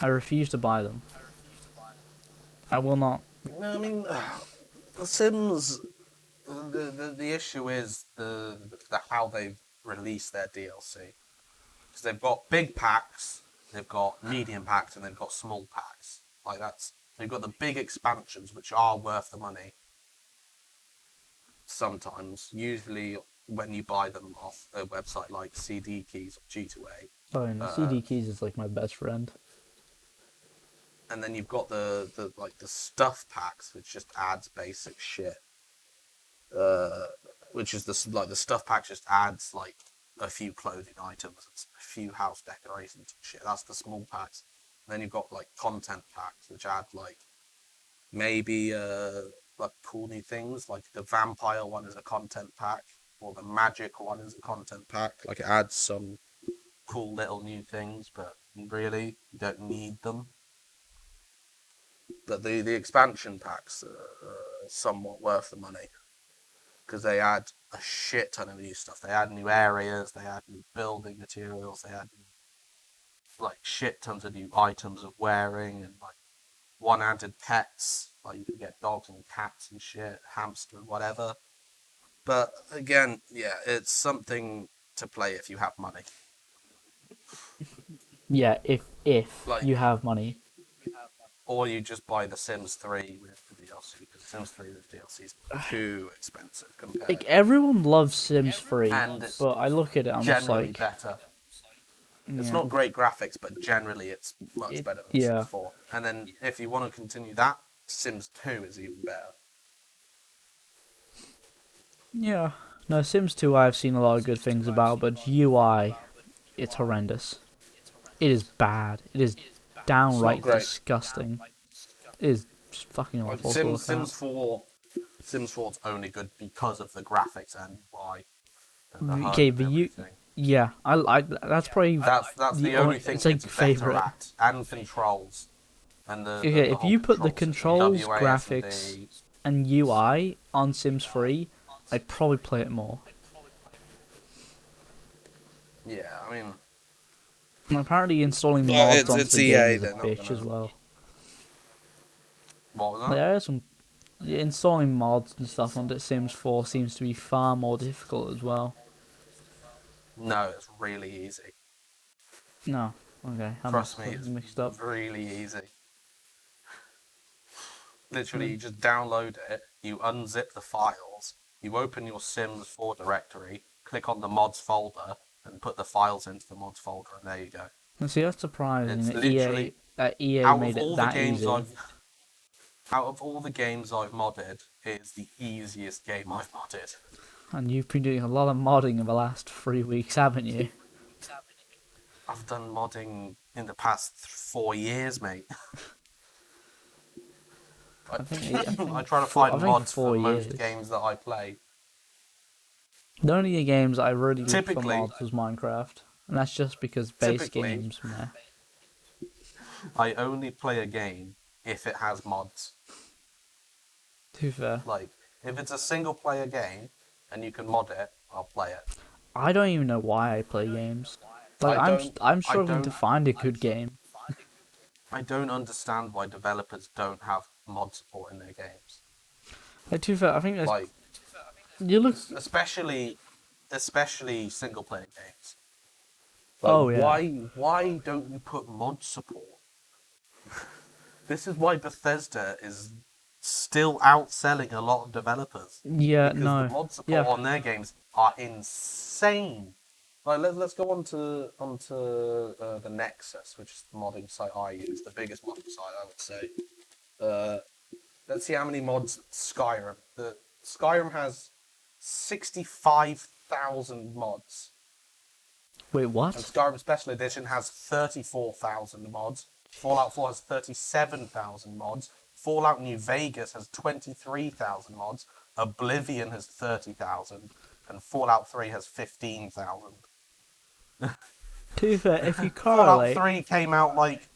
I refuse to buy them. I will not. No, I mean, The Sims. The issue is the how they've released their DLC, because they've got big packs, they've got medium packs, and they've got small packs. Like they've got the big expansions, which are worth the money. Sometimes, usually when you buy them off a website like CD Keys or G2A. Oh, and CD Keys is like my best friend. And then you've got the stuff packs, which just adds basic shit. Which is the stuff pack just adds like a few clothing items, a few house decorations and shit. That's the small packs. And then you've got like content packs, which add like maybe like cool new things. Like the vampire one is a content pack, or the magic one is a content pack. Like it adds some cool little new things, but really you don't need them. But the expansion packs are somewhat worth the money, because they add a shit ton of new stuff. They add new areas, they add new building materials, they add like shit tons of new items of wearing, and like one added pets. Like you can get dogs and cats and shit, hamster, whatever. But again, yeah, it's something to play if you have money. Yeah, if Like, you have money. Or you just buy The Sims 3 with the DLC, because Sims 3 with DLC is too expensive compared. Like, everyone loves Sims 3, And it's but I look at it, I'm just generally like... better. It's Yeah. not great graphics, but generally it's much better than yeah. Sims 4. And then if you want to continue that, Sims 2 is even better. Yeah. No, Sims 2 I've seen a lot of good things about, but UI, it's horrendous. It is bad. It is downright disgusting. It is just fucking Like awful. Sims 4 is only good because of the graphics and UI. And the HUD Okay, and everything. yeah, I that's probably That's the only thing it's like it's favorite. better at, and controls. And Okay, if you put the controls, WASD, graphics, and UI on Sims 3, I'd probably play it more. Yeah, I mean, And apparently installing Well, mods it's onto the EA, game is a they're not bitch as gonna- well. what was that? There are some installing mods and stuff onto Sims 4 seems to be far more difficult as well. No, it's really easy. No, okay, I'm Trust me, it's mixed up. really easy. Literally, you just download it, you unzip the files, you open your Sims 4 directory, click on the mods folder, and put the files into the mods folder, and there you go. And see, that's surprising It's that literally EA out made of all it the that games easy. out of all the games I've modded, it is the easiest game I've modded. And you've been doing a lot of modding in the last 3 weeks, haven't you? I've done modding in the past 4 years, mate. I try to find mods for most games that I play. The only games I really looked for Typically- mods was Minecraft, and that's just because base Typically- games, meh. I only play a game if it has mods. Too fair. Like, if it's a single player game and you can mod it, I'll play it. I don't even know why I play games. Like I'm struggling to find a good game. I don't understand why developers don't have mod support in their games. Like, too fair. I think that's, Like, you look. especially single player games. Like, Oh, yeah. Why don't you put mod support? This is why Bethesda is still outselling a lot of developers. Yeah, Because no. the mod support on their games are insane. let's go on to the Nexus, which is the modding site I use, the biggest modding site I would say. Let's see how many mods Skyrim. The Skyrim has 65,000 mods. Wait, And what? Skyrim Special Edition has 34,000 mods. Fallout 4 has 37,000 mods. Fallout New Vegas has 23,000 mods. Oblivion has 30,000. And Fallout 3 has 15,000. To be fair, if you Fallout correlate, 3 came out like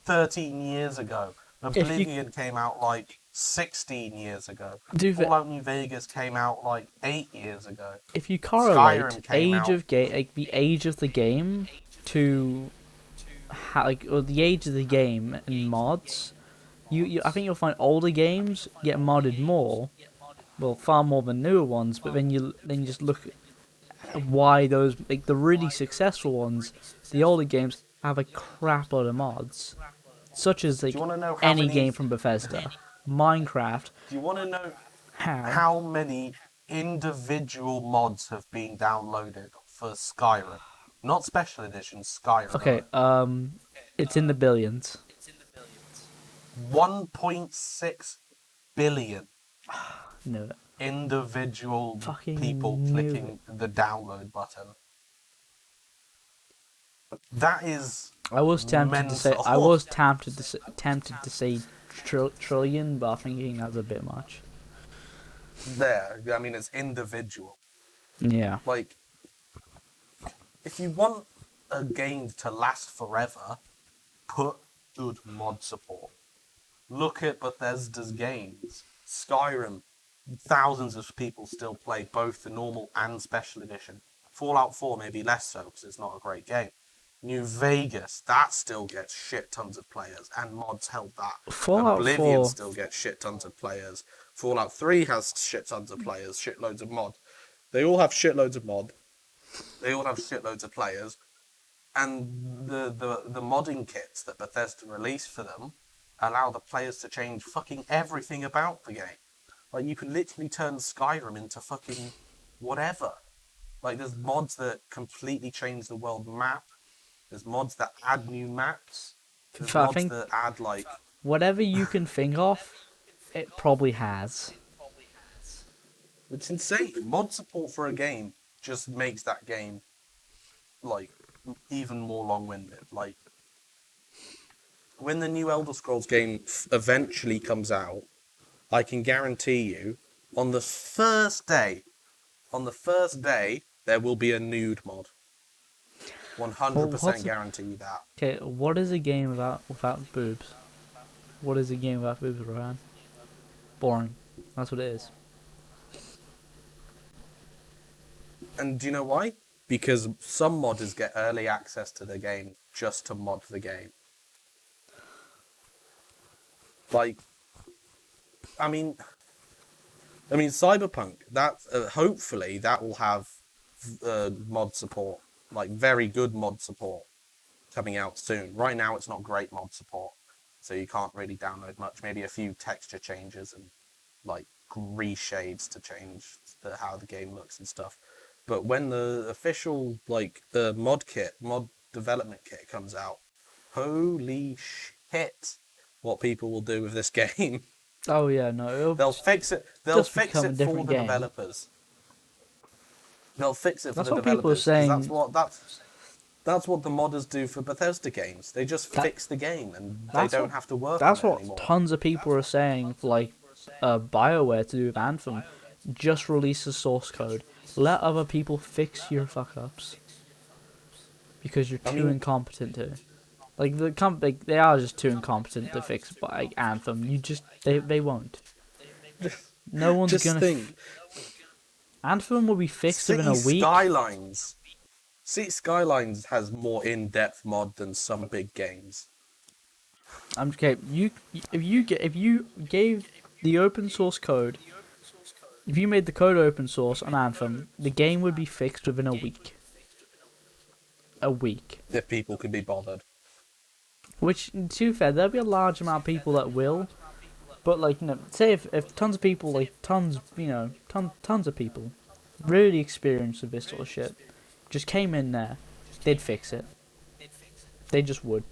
13 years ago. If you- Oblivion came out like 16 years ago. to be fair, Fallout New Vegas came out like 8 years ago. if you correlate Skyrim came age out. of game, like the age of the game to or the age of the game and mods, I think you'll find older games get modded more, well, far more than newer ones. But then you just look at why those, like the really successful ones, the older games have a crap load of mods, such as like Do you want to know how any many? game from Bethesda, Minecraft. Do you want to know How? how many individual mods have been downloaded for Skyrim? Not Special Edition, Skyrim. Okay, it's in the billions. 1.6 billion No, individual Fucking people knew clicking the download button. That is I was tempted to say mental. I was tempted to say trillion, but I think that's a bit much. there. I mean, it's individual. Yeah. Like, if you want a game to last forever, put good mod support. Look at Bethesda's games. Skyrim, thousands of people still play both the normal and special edition. Fallout 4 maybe less so because it's not a great game. New Vegas, that still gets shit tons of players, and mods help that. Fallout Oblivion 4. still gets shit tons of players. Fallout 3 has shit tons of players, shitloads of mod. They all have shitloads of mod. They all have shitloads of players. And the modding kits that Bethesda released for them allow the players to change fucking everything about the game. Like, you can literally turn Skyrim into fucking whatever. Like, there's mods that completely change the world map. There's mods that add new maps. There's I mods think that add, like... whatever you can think of, it probably has. It's insane. Mod support for a game just makes that game, like, even more long-winded. Like, when the new Elder Scrolls game eventually comes out, I can guarantee you, on the first day, there will be a nude mod. 100% guarantee you that. Okay, what is a game without boobs? What is a game without boobs, Rohan? Boring. That's what it is. And do you know why? Because some modders get early access to the game just to mod the game. Like, I mean, Cyberpunk. That hopefully that will have mod support, like very good mod support, coming out soon. Right now, it's not great mod support, so you can't really download much. Maybe a few texture changes and like reshades to change how the game looks and stuff. But when the official the mod development kit comes out, holy shit! What people will do with this game? Oh yeah, no. They'll fix it. They'll just fix become a it for different the game. developers. They'll fix it for That's the what people are developers. 'Cause saying. That's what the modders do for Bethesda games. They just fix the game and they That's don't what- have to work That's on it what anymore. tons of people are saying for BioWare to do with Anthem. Just release the source code. Let other people fix your fuck ups. Because you're too incompetent to. Like they are just too incompetent to fix Anthem. They won't. No one's Just gonna. think. Anthem will be fixed within a week. City Skylines has more in-depth mod than some big games. Okay. If you gave the open source code, if you made the code open source on Anthem, the game would be fixed within a week. A week. If people can be bothered. Which, to be fair, there'll be a large amount of people that will. But say if tons of people, tons of people, really experienced with this sort of shit, just came in there, they'd fix it. They just would.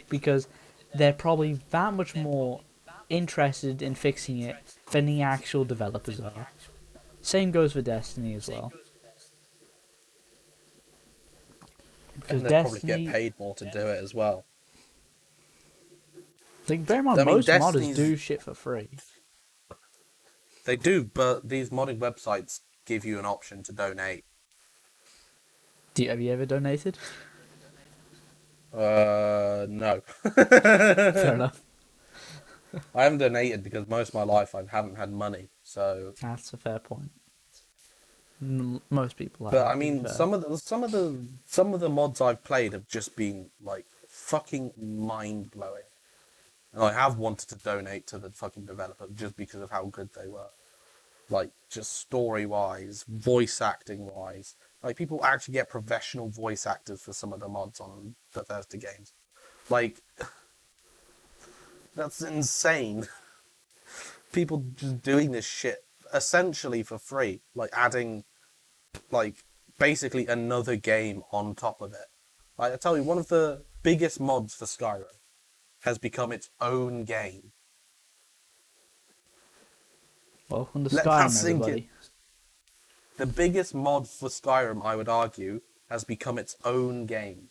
Because they're probably that much more interested in fixing it than the actual developers are. Same goes for Destiny as well. Because And they probably Destiny, get paid more to do it as well. like, bear in mind, I mean, most modders Destiny's- do shit for free. They do, but these modding websites give you an option to donate. Have you ever donated? No. Fair enough. I haven't donated because most of my life I haven't had money. So, That's a fair point. Most people have. but I mean, some of the mods I've played have just been like fucking mind blowing, and I have wanted to donate to the fucking developer just because of how good they were. Like, just story wise, voice acting wise. Like, people actually get professional voice actors for some of the mods on Bethesda games. Like, that's insane. People just doing this shit essentially for free. Like, adding, like, basically another game on top of it. Like, I tell you, one of the biggest mods for Skyrim has become its own game. Welcome to Let that Skyrim, sink in. everybody. The biggest mod for Skyrim, I would argue, has become its own game.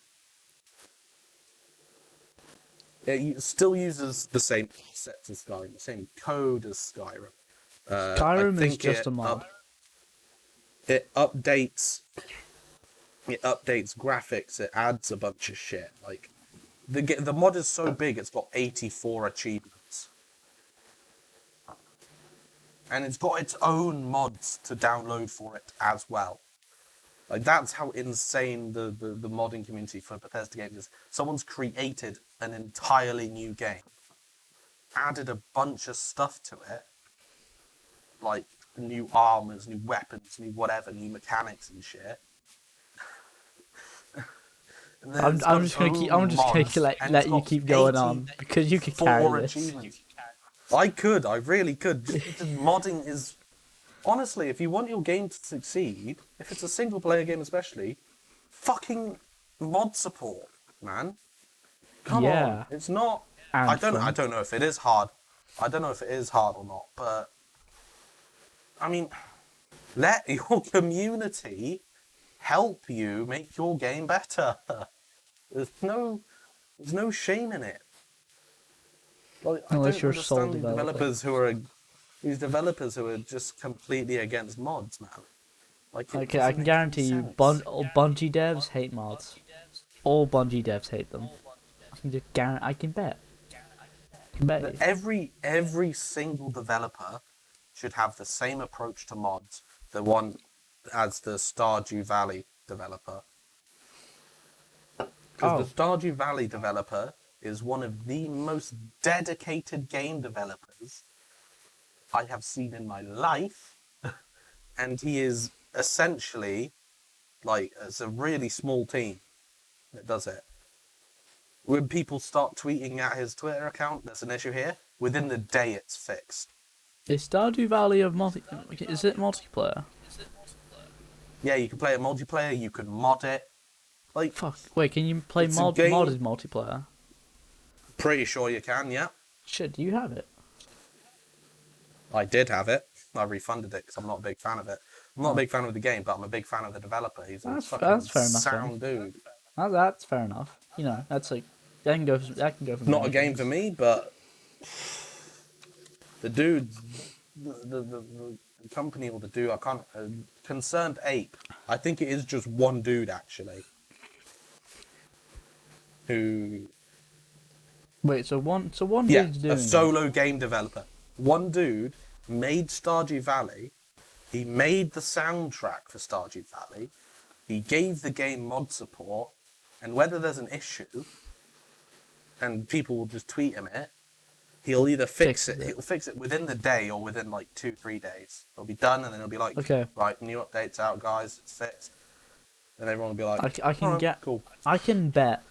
It still uses the same sets as Skyrim, the same code as Skyrim. Skyrim is just a mod. It updates graphics. It adds a bunch of shit. Like, the mod is so big, it's got 84 achievements. And it's got its own mods to download for it as well. Like, that's how insane the modding community for Bethesda games is. Someone's created an entirely new game, added a bunch of stuff to it, like new armors, new weapons, new whatever, new mechanics and shit. I'm just gonna let you keep going on because you can carry this. Achievements. I really could. Just modding is, honestly, if you want your game to succeed, if it's a single player game especially, fucking mod support, man. Come on. It's not, I don't know if it is hard. I don't know if it is hard or not, but I mean, let your community help you make your game better. There's no shame in it. Like, Unless I you're don't a sole understand these developers who are just completely against mods, man. Like, Okay, I can guarantee you, all Bungie devs hate mods. All Bungie devs hate them. I can bet. That every single developer should have the same approach to mods, the one as the Stardew Valley developer. Because the Stardew Valley developer is one of the most dedicated game developers I have seen in my life. And he is essentially, like, it's a really small team that does it. When people start tweeting at his Twitter account, there's an issue here, within the day it's fixed. Is Stardew Valley is it multiplayer? Yeah, you can play it multiplayer, you can mod it. Like, Fuck. Wait, can you play it's modded multiplayer? Pretty sure you can, yeah. Shit, do you have it? I did have it. I refunded it because I'm not a big fan of it. I'm not a big fan of the game, but I'm a big fan of the developer. He's a fucking that's fair enough, sound dude. That's fair enough. You know, that can go for Not a game for me, but the dude, the company or the dude, I can't. Concerned Ape. I think it is just one dude actually. Who? Wait, so one Yeah, dude's doing a solo game developer. One dude made Stardew Valley. He made the soundtrack for Stardew Valley. He gave the game mod support, and whether there's an issue, and people will just tweet him it, he'll either fix it. He'll fix it within the day or within like 2-3 days. It'll be done, and then it'll be like, okay, right, new updates out, guys. It's fixed. And everyone will be like, I can cool. I can bet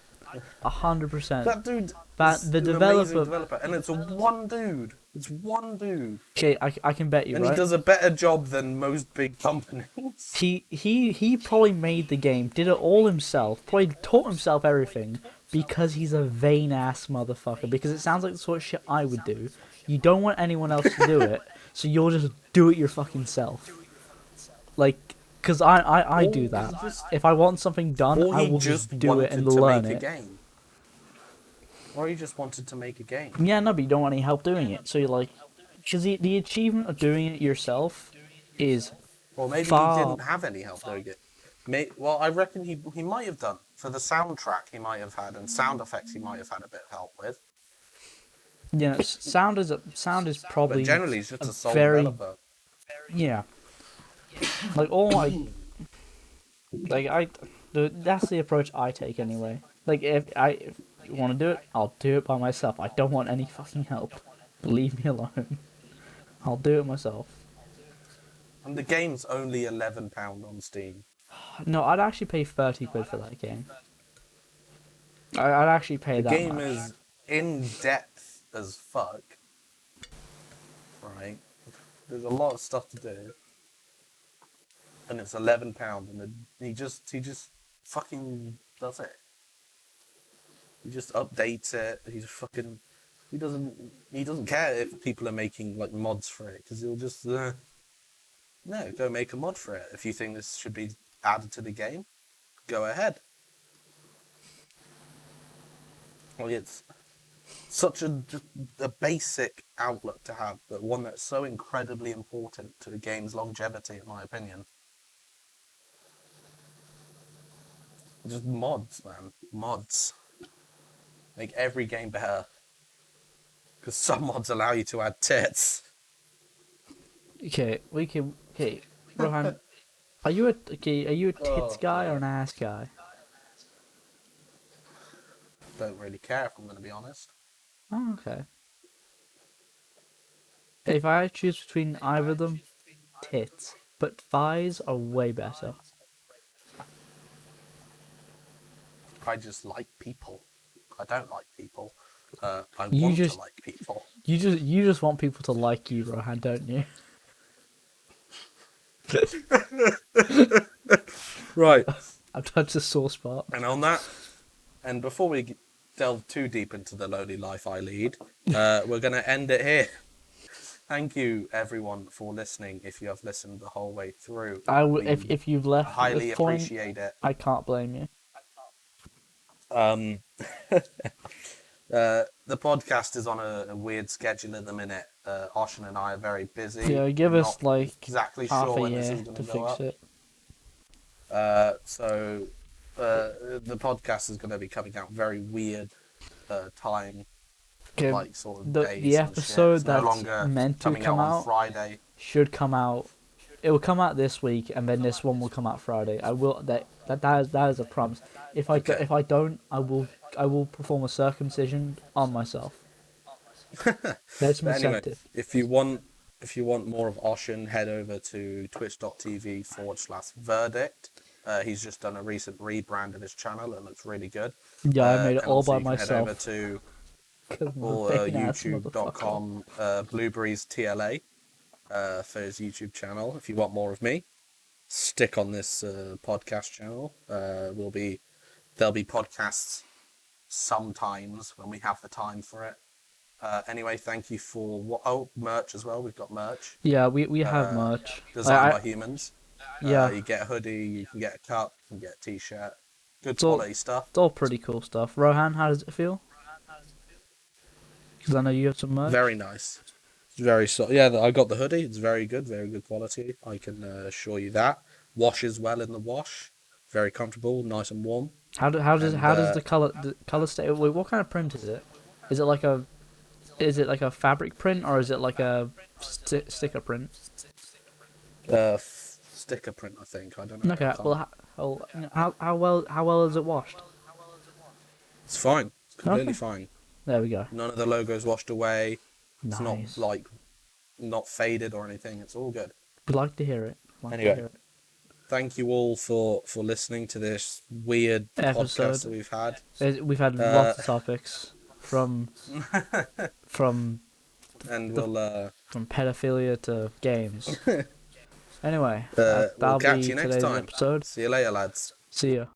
100% That dude. that the developer, and it's one dude. It's one dude. Okay, I can bet you, And right? he does a better job than most big companies. games. He probably made the game, did it all himself, probably taught himself everything because he's a vain ass motherfucker. Because it sounds like the sort of shit I would do. You don't want anyone else to do it, so you'll just do it your fucking self. Like, because I do that. If I want something done, Or I he will just just do it and wanted to learn make a it. game. Or he just wanted to make a game. Yeah, no, but you don't want any help doing it. So you're like, because the achievement of doing it yourself is Or maybe far. he didn't have any help doing it. Well, I reckon he might have done. For the soundtrack, he might have had, and sound effects, he might have had a bit of help with. Yeah, sound is probably But generally, he's just a sole very developer. yeah. Like that's the approach I take anyway. Like if you want to do it, I'll do it by myself. I don't want any fucking help. Leave me alone. I'll do it myself. And the game's only £11 on Steam. No, I'd actually pay 30 quid for that game. I'd actually pay The that game much. is in depth as fuck. Right? There's a lot of stuff to do. And it's £11, and he just fucking does it. He just updates it. He doesn't care if people are making like mods for it, because he'll just no, go make a mod for it. If you think this should be added to the game, go ahead. Well, it's such a basic outlook to have, but one that's so incredibly important to a game's longevity, in my opinion. Just mods, man. Mods. Make every game better. Because some mods allow you to add tits. Okay, Rohan, are you a tits guy or an ass guy? Don't really care, if I'm going to be honest. Oh, okay. If I choose between either of them, tits. But thighs are way better. I just like people. I don't like people. I You want just- to like people. You just want people to like you, Rohan, don't you? Right. I've touched a sore spot. And on that, and before we delve too deep into the lonely life I lead, we're going to end it here. Thank you, everyone, for listening. If you have listened the whole way through, If you've left at highly this point, appreciate it. I can't blame you. The podcast is on a weird schedule at the minute. Oshin and I are very busy. Yeah, give us Not like exactly half sure a when this year is going to to go fix up. it. So the podcast is going to be coming out very weird time, Okay, like sort of the days and episode shit. It's no that's longer meant to coming come out on out Friday. should come out. It will come out this week, and then this one will come out Friday. I will. That is a promise. If I don't, I will perform a circumcision on myself. That's But anyway, incentive. if you want more of Oshin, head over to twitch.tv/verdict. He's just done a recent rebrand of his channel. It looks really good. Yeah, I made it and all also by you can myself. Head over to 'Cause I'm a vain-ass youtube.com blueberries TLA for his YouTube channel. If you want more of me, stick on this podcast channel. There'll be podcasts sometimes when we have the time for it. Anyway, thank you for merch as well. We've got merch Yeah, we have merch. designed by humans. Yeah, You get a hoodie, you can get a cup, you can get a t-shirt. Good It's all- quality stuff. it's all pretty cool stuff. Rohan, how does it feel? Because I know you have some merch. Very nice. It's very yeah. I got the hoodie. It's very good quality. I can assure you that. Washes well in the wash. Very comfortable, nice and warm. How does the color stay? Wait, what kind of print is it? Is it like a fabric print or is it like a sticker print? Sticker print, I think. I don't know. Okay, well, how well is it washed? It's fine. It's completely Okay. fine. There we go. None of the logos washed away. It's Nice. not faded or anything. It's all good. We'd like to hear it. Anyway. Thank you all for listening to this weird Episode. podcast that we've had. We've had lots of topics from And we'll pedophilia to games. Anyway, We'll that'll catch be you next today's time. episode. See you later, lads. See ya.